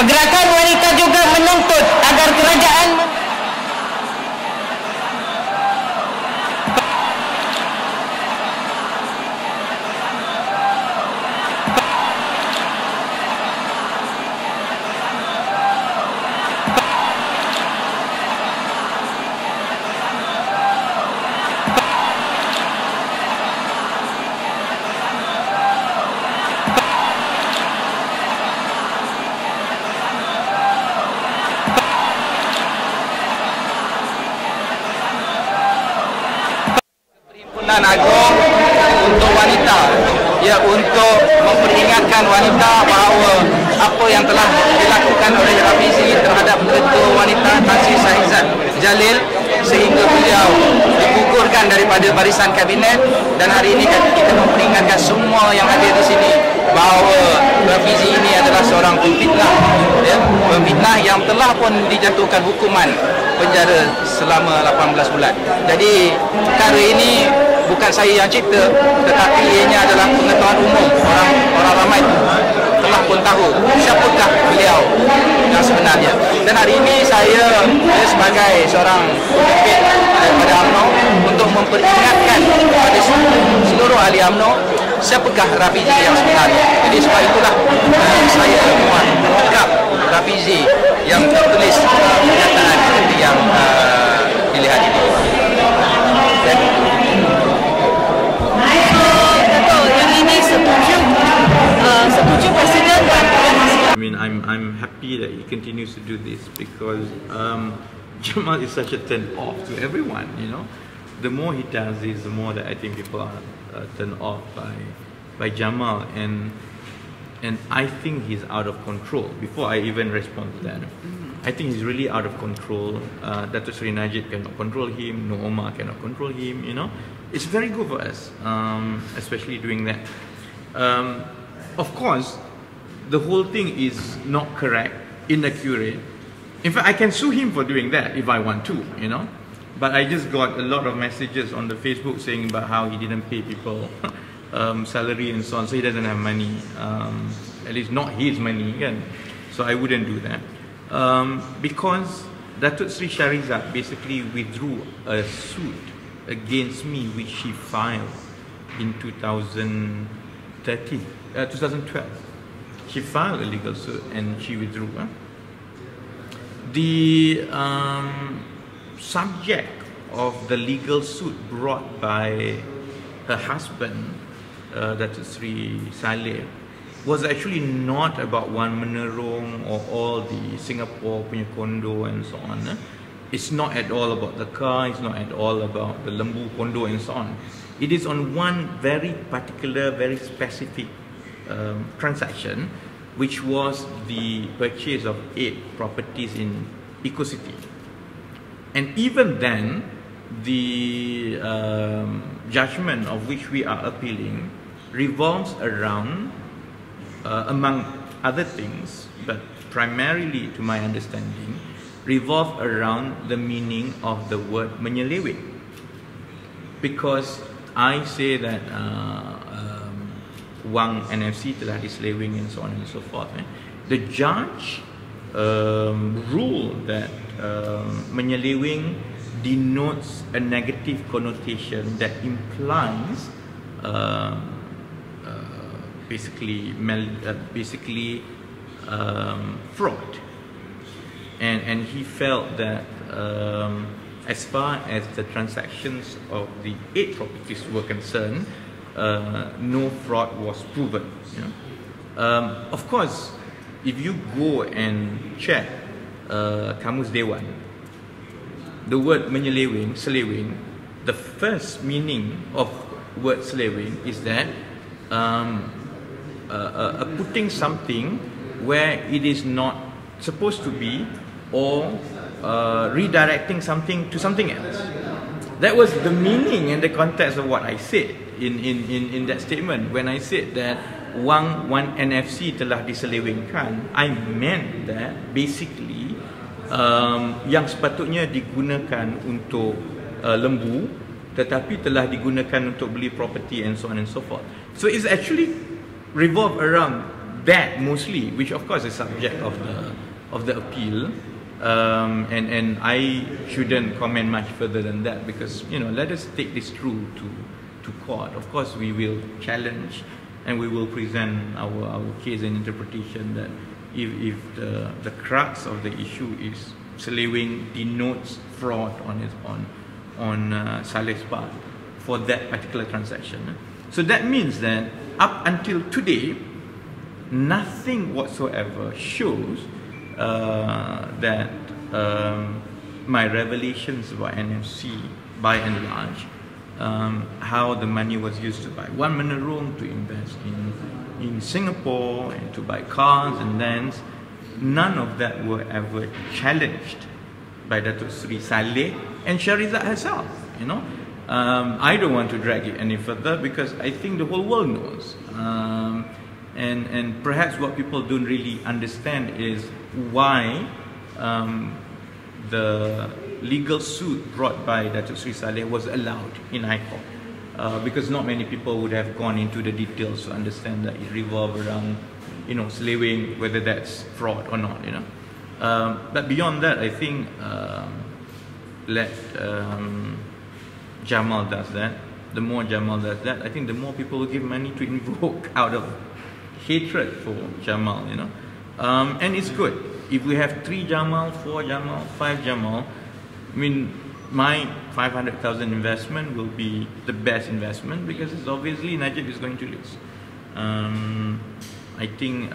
Pergerakan wanita juga menuntut agar kerajaan agung untuk wanita, ya, untuk memperingatkan wanita bahawa apa yang telah dilakukan oleh Rafizi terhadap Ketua Wanita Tan Sri Sahizat Jalil sehingga beliau digugurkan daripada barisan kabinet, dan hari ini kita memperingatkan semua yang hadir di sini bahawa Rafizi ini adalah seorang pemfitnah, ya, pemfitnah yang telah pun dijatuhkan hukuman penjara selama 18 bulan. Jadi perkara ini bukan saya yang cipta, tetapi ianya adalah pengetahuan umum. Orang ramai telah pun tahu siapakah beliau yang sebenarnya. Dan hari ini saya sebagai seorang pemimpin daripada UMNO untuk memperingatkan kepada seluruh ahli UMNO siapakah Rafizi yang sebenarnya. Jadi sebab itulah saya mengungkap Rafizi yang tertulis pernyataan seperti yang dilihat ini. I mean, I'm happy that he continues to do this because Jamal is such a turn off to everyone. You know, the more he does this, the more that I think people are turned off by Jamal, and I think he's out of control. Before I even respond to that, I think he's really out of control. Datuk Seri Najib cannot control him. No Omar cannot control him. You know, it's very good for us, especially doing that. Of course, the whole thing is not correct, inaccurate. In fact, I can sue him for doing that if I want to, you know. But I just got a lot of messages on the Facebook saying about how he didn't pay people salary and so on, so he doesn't have money, at least not his money, kan? So I wouldn't do that. Because Datuk Sri Sharizat basically withdrew a suit against me which she filed in 2012. She filed a legal suit and she withdrew. The subject of the legal suit brought by her husband, Datuk Sri Saleh, was actually not about Wan Menerong or all the Singapore punya kondo and so on. It's not at all about the car, it's not at all about the Lembu kondo and so on. It is on one very particular, very specific transaction, which was the purchase of 8 properties in Eco-City. And even then, the judgment of which we are appealing revolves around, among other things, but primarily to my understanding, revolve around the meaning of the word menyeleweng. Because I say that wang NFC telah diseleweng and so on and so forth. The judge ruled that menyeleweng denotes a negative connotation that implies basically fraud, and he felt that as far as the transactions of the 8 properties were concerned, no fraud was proven. You know? Of course, if you go and check Kamus Dewan, the word menyeleweng, seleweng, the first meaning of word seleweng is that putting something where it is not supposed to be, or redirecting something to something else. That was the meaning and the context of what I said in that statement. When I said that wang NFC telah diselewengkan, I meant that basically yang sepatutnya digunakan untuk lembu tetapi telah digunakan untuk beli property and so on and so forth. So it's actually revolved around that mostly, which of course is subject of the appeal, and I shouldn't comment much further than that, because let us take this through to court. Of course, we will challenge and we will present our case and interpretation that if the crux of the issue is slaving denotes fraud on Saleh's part for that particular transaction. So that means that up until today, nothing whatsoever shows that my revelations about NFC, by and large, how the money was used to buy one Menarong, to invest in Singapore, and to buy cars and lands, none of that were ever challenged by Datuk Sri Saleh and Shahrizad herself. I don't want to drag it any further, because I think the whole world knows. And perhaps what people don't really understand is why the legal suit brought by Datuk Sri Saleh was allowed in High Court, because not many people would have gone into the details to understand that it revolved around slaving, whether that's fraud or not. But beyond that, I think let Jamal does that. The more Jamal does that, I think the more people will give money to invoke out of hatred for Jamal. And it's good if we have 3 Jamal, 4 Jamal, 5 Jamal. I mean, my 500,000 investment will be the best investment, because it's obviously Najib is going to lose. I think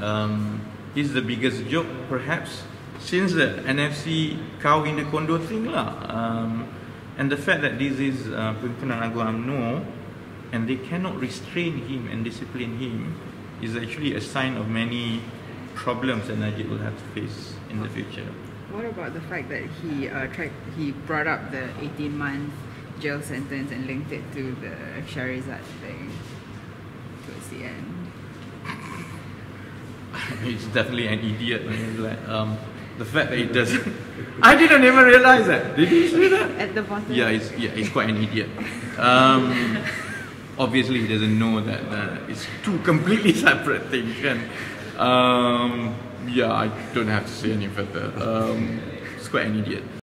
this is the biggest joke, perhaps, since the NFC cow in the condo thing lah. And the fact that this is Pimpinan Agung UMNO and they cannot restrain him and discipline him is actually a sign of many problems that Najib will have to face in the future. What about the fact that he brought up the 18-month jail sentence and linked it to the Shahrizad thing towards the end? He's definitely an idiot. The fact that he doesn't... I didn't even realize that. Did you see that? At the bottom? Yeah, he's quite an idiot. Obviously, he doesn't know that it's 2 completely separate things. Yeah, I don't have to say any further. He's quite an idiot.